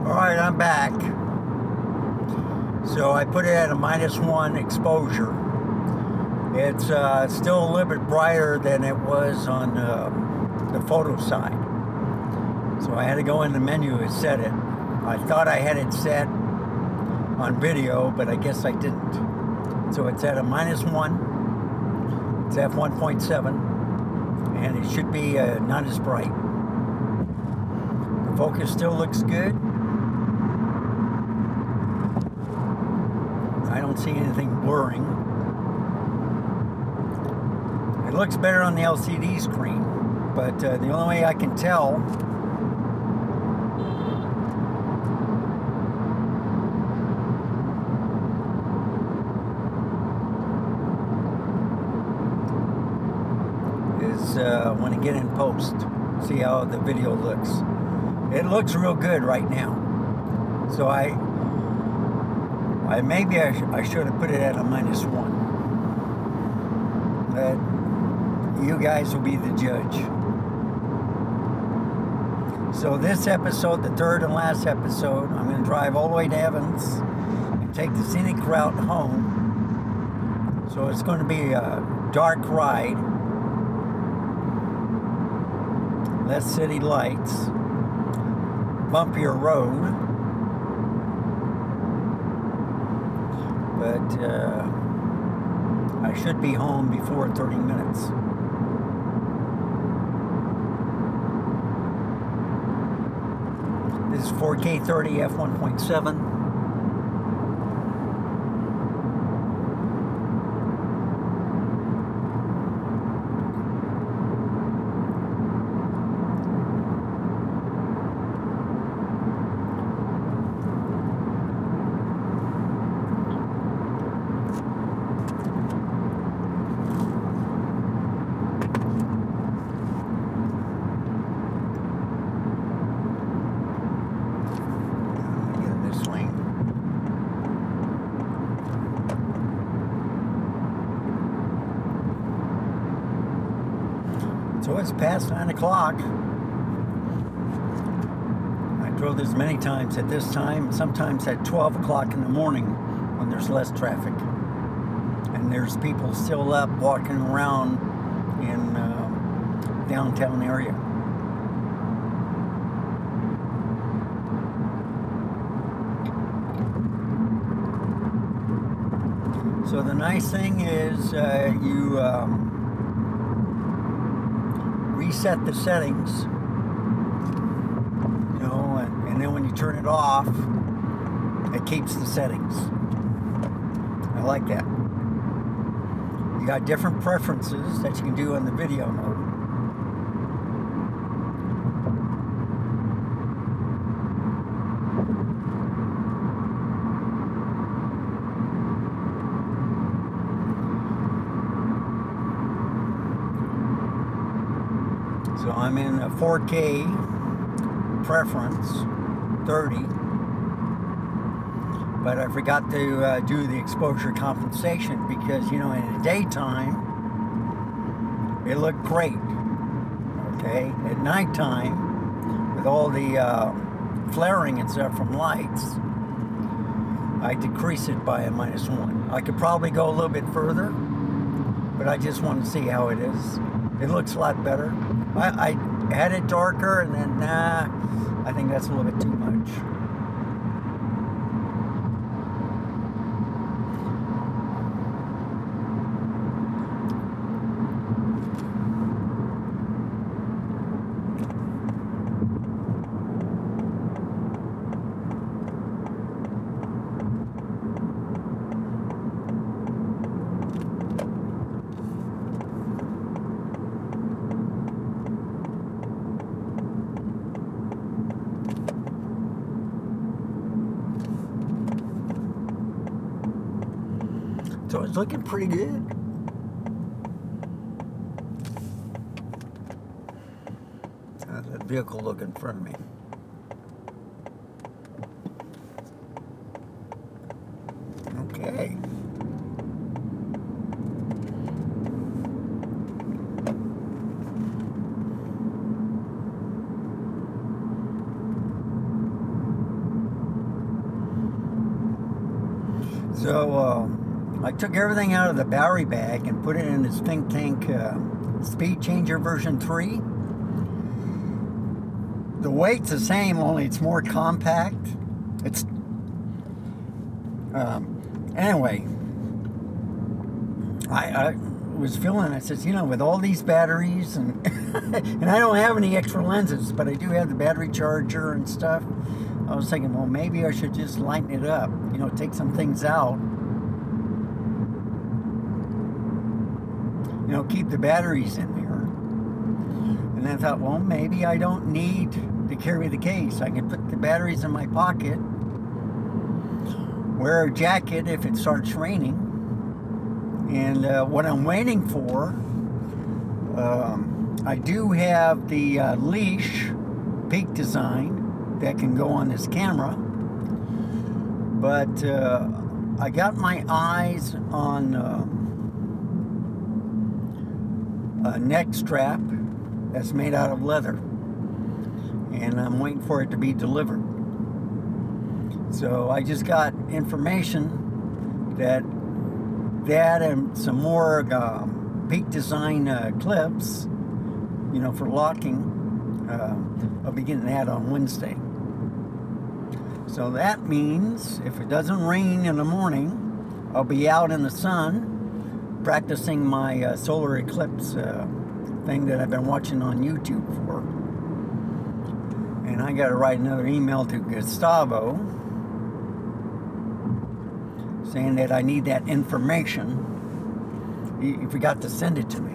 Alright, I'm back. So I put it at a -1 exposure. It's still a little bit brighter than it was on the photo side. So I had to go in the menu and set it. I thought I had it set on video, but I guess I didn't. So it's at a -1. It's f1.7, and it should be not as bright. The focus still looks good. I don't see anything blurring. It looks better on the LCD screen, but the only way I can tell is when I get in post, see how the video looks. It looks real good right now. So maybe I should have put it at a -1. But you guys will be the judge. So this episode, the third and last episode, I'm going to drive all the way to Evans and take the scenic route home. So it's going to be a dark ride. Less city lights. Bumpier road. But I should be home before 30 minutes. This is 4K 30 f1.7. So it's past 9 o'clock. I drove this many times at this time, sometimes at 12 o'clock in the morning when there's less traffic. And there's people still up walking around in downtown area. So the nice thing is you reset the settings, you know, and then when you turn it off, it keeps the settings. I like that. You got different preferences that you can do on the video mode. So I'm in a 4K preference, 30, but I forgot to do the exposure compensation because, you know, in the daytime, it looked great, okay? At nighttime, with all the flaring and stuff from lights, I decrease it by a -1. I could probably go a little bit further, but I just want to see how it is. It looks a lot better. I had it darker, and then, I think that's a little bit too much. So it's looking pretty good. How's that vehicle look in front of me? Okay. I took everything out of the battery bag and put it in this Think Tank Speed Changer version 3. The weight's the same, only it's more compact. It's anyway. I was feeling. I said, with all these batteries and and I don't have any extra lenses, but I do have the battery charger and stuff. I was thinking, well, maybe I should just lighten it up. Take some things out. Keep the batteries in there. And I thought, well, maybe I don't need to carry the case. I can put the batteries in my pocket, wear a jacket if it starts raining. And what I'm waiting for, I do have the leash peak design that can go on this camera. But I got my eyes on a neck strap that's made out of leather, and I'm waiting for it to be delivered. So I just got information that and some more peak design clips, for locking. I'll be getting that on Wednesday. So that means if it doesn't rain in the morning, I'll be out in the sun practicing my solar eclipse thing that I've been watching on YouTube for. And I got to write another email to Gustavo saying that I need that information. He forgot to send it to me.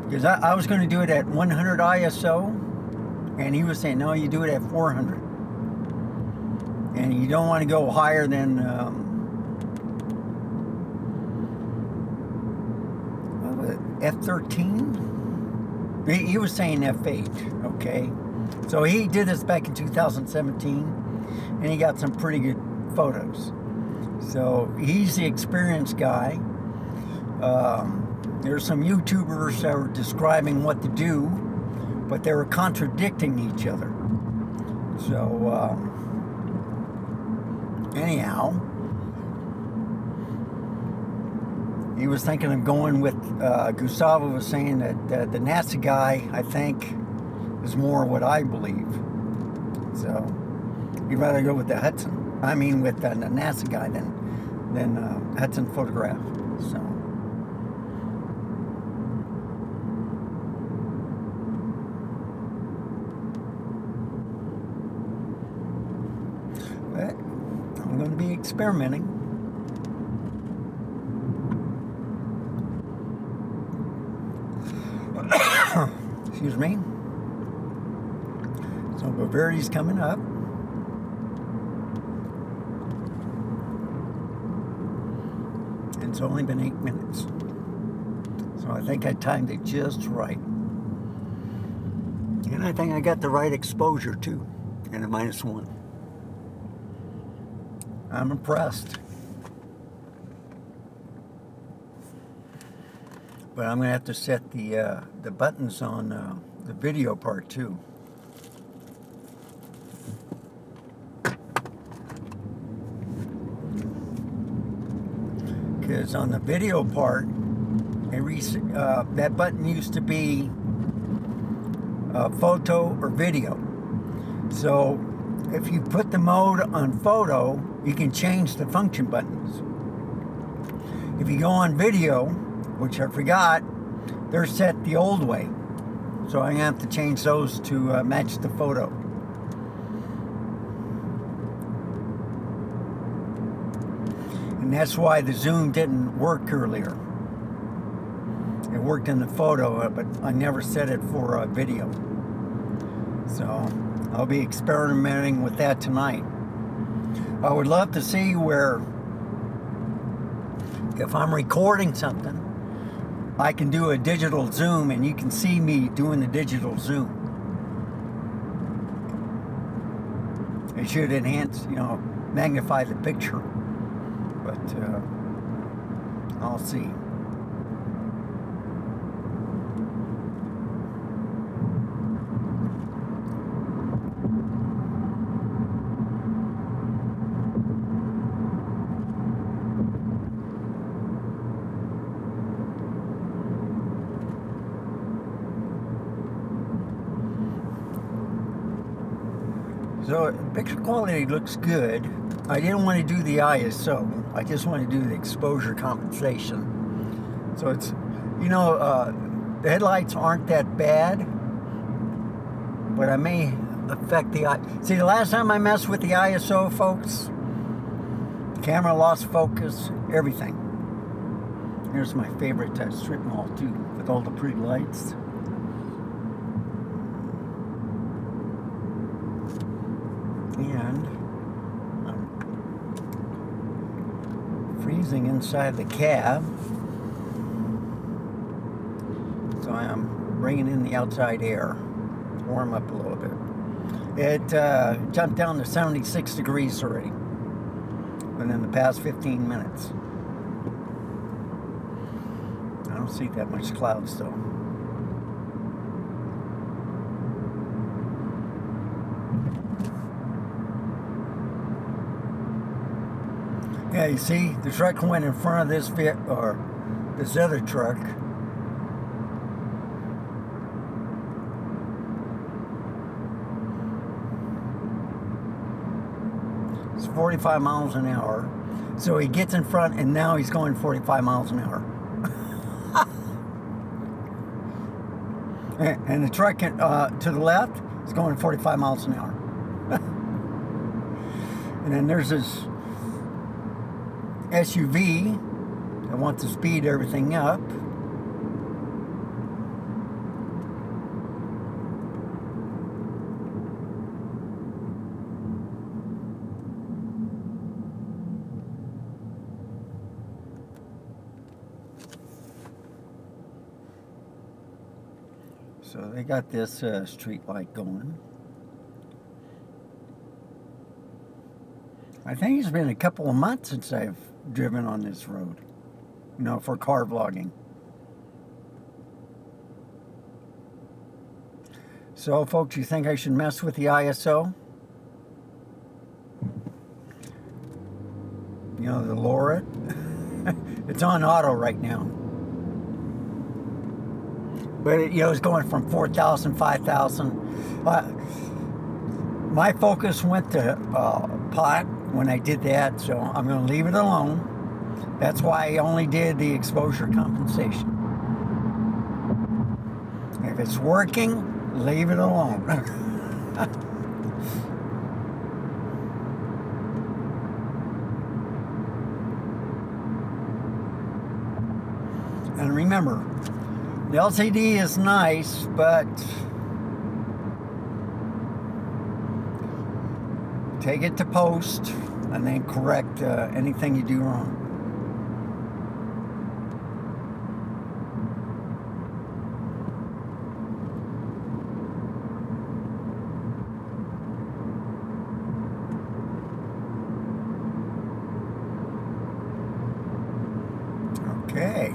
Because I was going to do it at 100 ISO, and he was saying, no, you do it at 400. And you don't want to go higher than F13? He was saying F8, okay? So he did this back in 2017, and he got some pretty good photos. So he's the experienced guy. There's some YouTubers that were describing what to do, but they were contradicting each other. So anyhow, he was thinking of going with, Gustavo was saying that the NASA guy, I think, is more what I believe. So he'd rather go with the Hudson. I mean, with the NASA guy than Hudson photograph. So. But I'm going to be experimenting. Excuse me. So Bavaria's coming up. And it's only been 8 minutes. So I think I timed it just right. And I think I got the right exposure too. And a -1. I'm impressed. But I'm going to have to set the buttons on the video part too. Because on the video part, that button used to be photo or video. So if you put the mode on photo, you can change the function buttons. If you go on video, which I forgot, they're set the old way. So I'm going to have to change those to match the photo. And that's why the zoom didn't work earlier. It worked in the photo, but I never set it for video. So I'll be experimenting with that tonight. I would love to see where, if I'm recording something, I can do a digital zoom and you can see me doing the digital zoom. It should enhance, magnify the picture. But I'll see. So picture quality looks good. I didn't want to do the ISO. I just want to do the exposure compensation. So it's, you know, the headlights aren't that bad, but I may affect the eye. See, the last time I messed with the ISO, folks, the camera lost focus, everything. Here's my favorite strip mall too, with all the pretty lights. And I'm freezing inside the cab, so I'm bringing in the outside air, warm up a little bit. It jumped down to 76 degrees already within the past 15 minutes. I don't see that much clouds though. Yeah, you see, the truck went in front of this this other truck. It's 45 miles an hour. So he gets in front and now he's going 45 miles an hour. And the truck to the left is going 45 miles an hour. And then there's this SUV that wants to speed everything up. So they got this street light going. I think it's been a couple of months since I've driven on this road, you know, for car vlogging. So folks, you think I should mess with the ISO? You know, to lower it? It's on auto right now. But it, you know, it's going from 4,000, 5,000. My focus went to pot when I did that, so I'm going to leave it alone. That's why I only did the exposure compensation. If it's working, leave it alone. And remember, the LCD is nice, but take it to post and then correct anything you do wrong. Okay.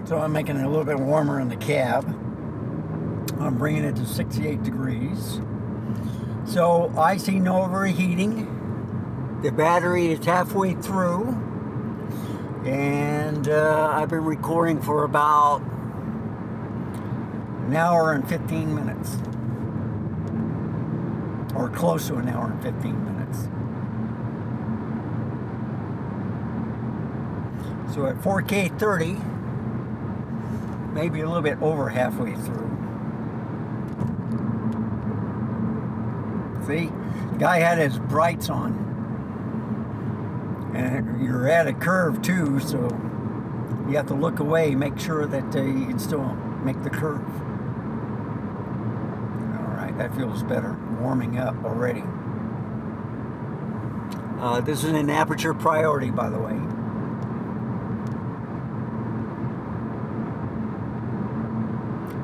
So I'm making it a little bit warmer in the cab. I'm bringing it to 68 degrees. So I see no overheating. The battery is halfway through. And I've been recording for about an hour and 15 minutes. Or close to an hour and 15 minutes. So at 4K 30, maybe a little bit over halfway through. See, the guy had his brights on. And you're at a curve too, so you have to look away, make sure that you can still make the curve. All right, that feels better. Warming up already. This is an aperture priority, by the way.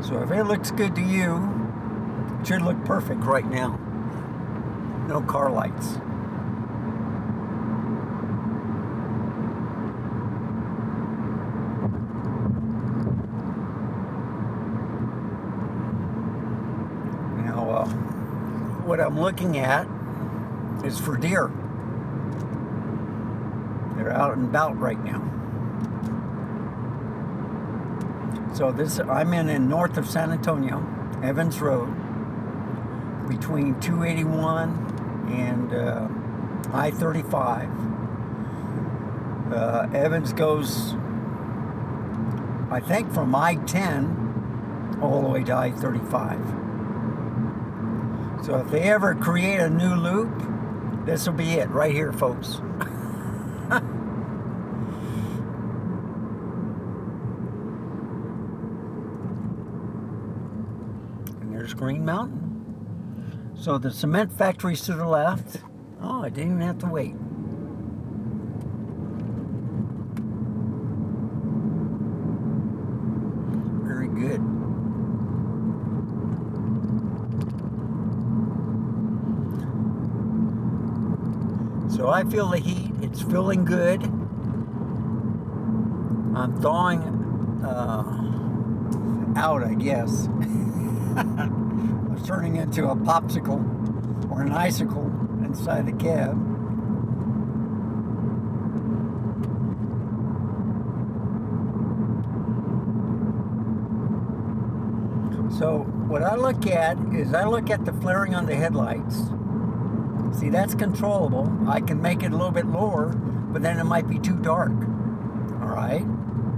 So if it looks good to you, it should look perfect right now. No car lights. what I'm looking at is for deer. They're out and about right now. So I'm in north of San Antonio, Evans Road, between 281 and I-35. Evans goes, I think, from I-10 all the way to I-35. So if they ever create a new loop, this will be it right here, folks. And there's Green Mountain. So the cement factory's to the left. Oh, I didn't even have to wait. Very good. So I feel the heat. It's feeling good. I'm thawing out, I guess. I'm turning into a popsicle or an icicle inside the cab. So what I look at is I look at the flaring on the headlights. See, that's controllable. I can make it a little bit lower, but then it might be too dark. All right?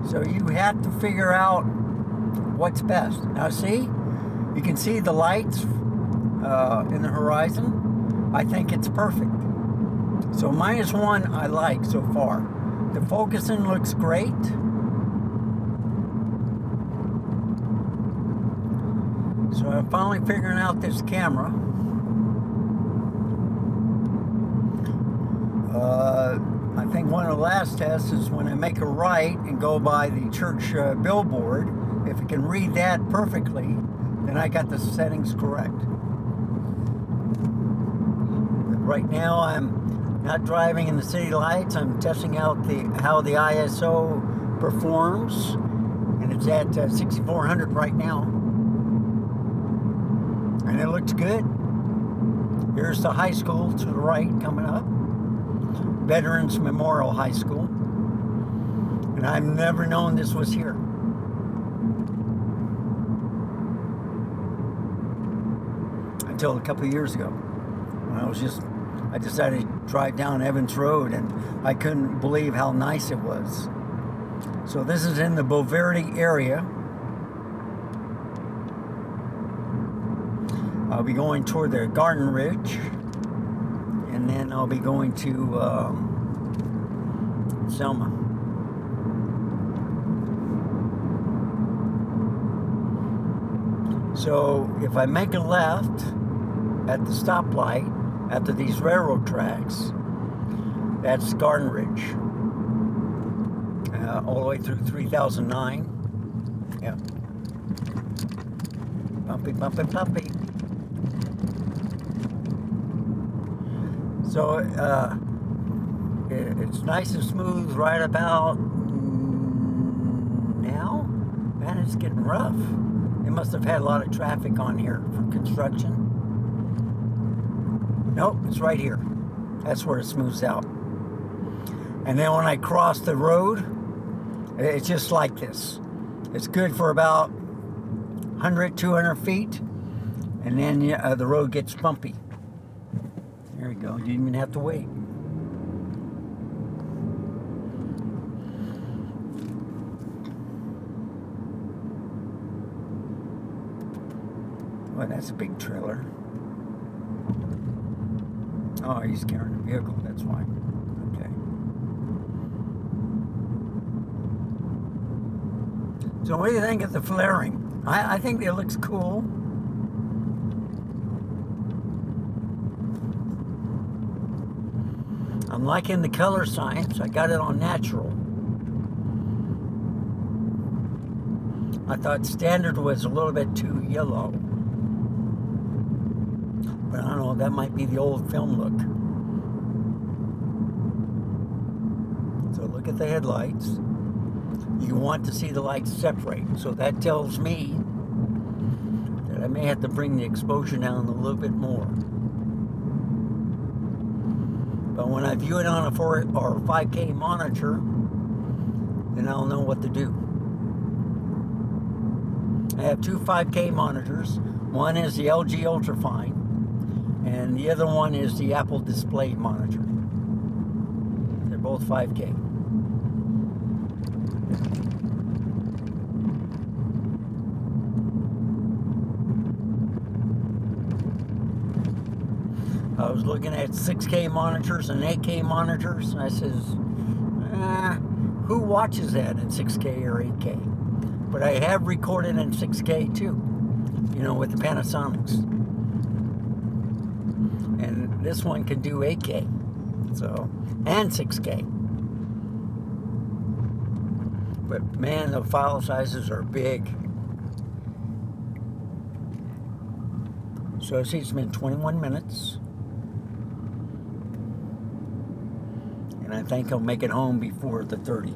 So you have to figure out what's best. Now see, you can see the lights in the horizon. I think it's perfect. So -1 I like so far. The focusing looks great. So I'm finally figuring out this camera. I think one of the last tests is when I make a right and go by the church billboard. If it can read that perfectly, then I got the settings correct. But right now I'm not driving in the city lights. I'm testing out how the ISO performs, and it's at 6400 right now. And it looks good. Here's the high school to the right coming up. Veterans Memorial High School. And I've never known this was here. Until a couple of years ago. When I decided to drive down Evans Road, and I couldn't believe how nice it was. So this is in the Boverde area. I'll be going toward the Garden Ridge, and then I'll be going to Selma. So if I make a left at the stoplight after these railroad tracks, that's Garden Ridge, all the way through 3009. Yeah. Bumpy, bumpy, bumpy. So it's nice and smooth right about now. Man, it's getting rough. They must have had a lot of traffic on here for construction. Nope, it's right here. That's where it smooths out. And then when I cross the road, it's just like this. It's good for about 100, 200 feet, and then the road gets bumpy. There we go. You didn't even have to wait. Well, that's a big trailer. Oh, he's carrying a vehicle. That's why. Okay. So what do you think of the flaring? I think it looks cool. I'm liking the color science. I got it on natural. I thought standard was a little bit too yellow. But I don't know, that might be the old film look. So look at the headlights. You want to see the lights separate. So that tells me that I may have to bring the exposure down a little bit more. So when I view it on a 4 or 5K monitor, then I'll know what to do. I have two 5K monitors. One is the LG Ultrafine, and the other one is the Apple Display monitor. They're both 5K. I was looking at 6K monitors and 8K monitors, and I says, who watches that in 6K or 8K? But I have recorded in 6K too, you know, with the Panasonics. And this one can do 8K, so, and 6K. But man, the file sizes are big. So see, it's been 21 minutes. And I think I'll make it home before the 30.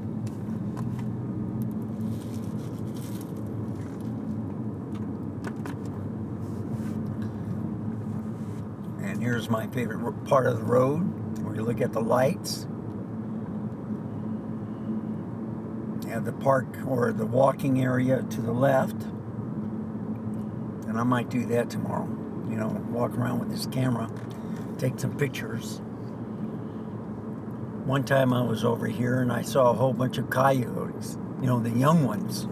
And here's my favorite part of the road, where you look at the lights. You have the park or the walking area to the left. And I might do that tomorrow. You know, walk around with this camera, take some pictures. One time I was over here and I saw a whole bunch of coyotes, you know, the young ones.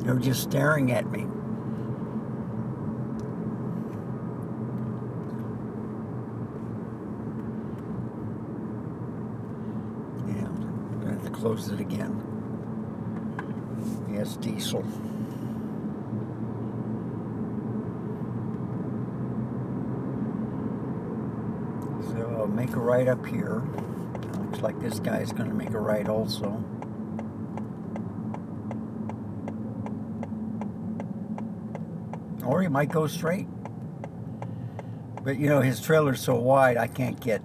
They were just staring at me. Yeah, I'm gonna have to close it again. Yes, diesel. So I'll make a right up here. Looks like this guy's going to make a right also. Or he might go straight. But you know, his trailer's so wide I can't get,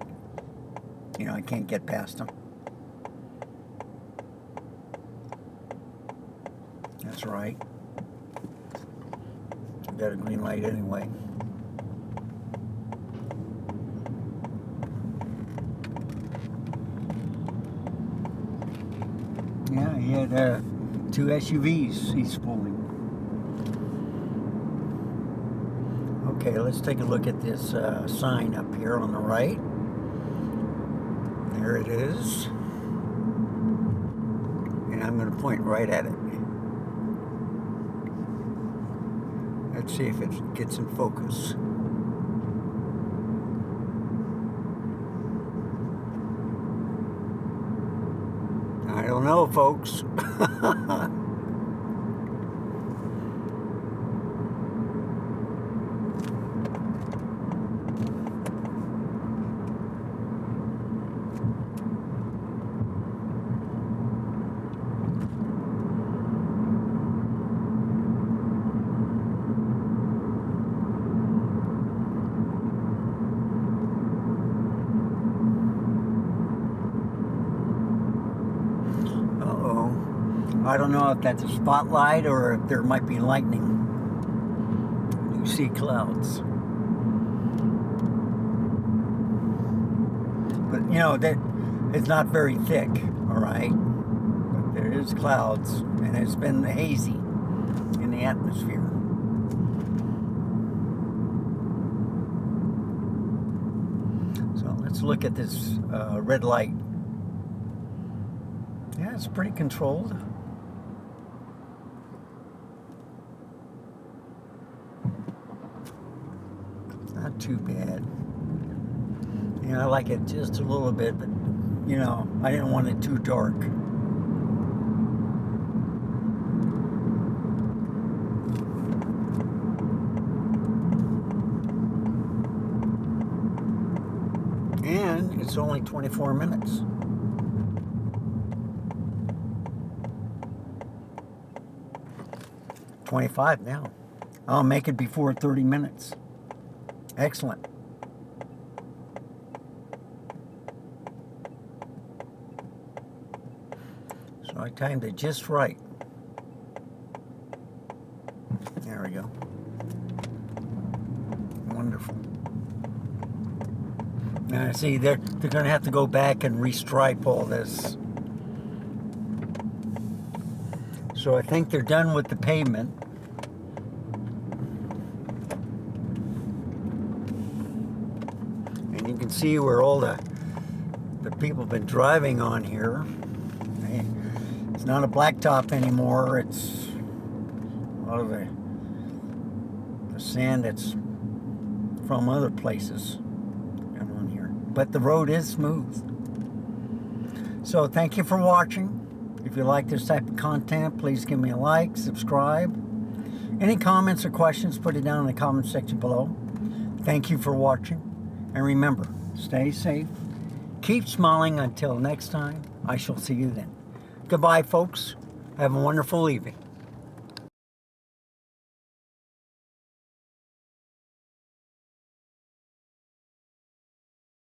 you know, I can't get past him. That's right. I got a green light anyway. Yeah, he had two SUVs he's pulling. Okay, let's take a look at this sign up here on the right. There it is. And I'm going to point right at it. Let's see if it gets in focus. I don't know, folks. I don't know if that's a spotlight or if there might be lightning. You see clouds. But you know, that it's not very thick, all right? But there is clouds, and it's been hazy in the atmosphere. So let's look at this red light. Yeah, it's pretty controlled. Not too bad. You know, I like it just a little bit, but you know, I didn't want it too dark. And it's only 24 minutes. $25 now. I'll make it before 30 minutes. Excellent. So I timed it just right. There we go. Wonderful. See, they're going to have to go back and restripe all this. So I think they're done with the pavement. And you can see where all the people have been driving on here. It's not a blacktop anymore. It's a lot of the sand that's from other places on here. But the road is smooth. So thank you for watching. If you like this type of content, please give me a like, subscribe. Any comments or questions, put it down in the comment section below. Thank you for watching. And remember, stay safe. Keep smiling until next time. I shall see you then. Goodbye, folks. Have a wonderful evening.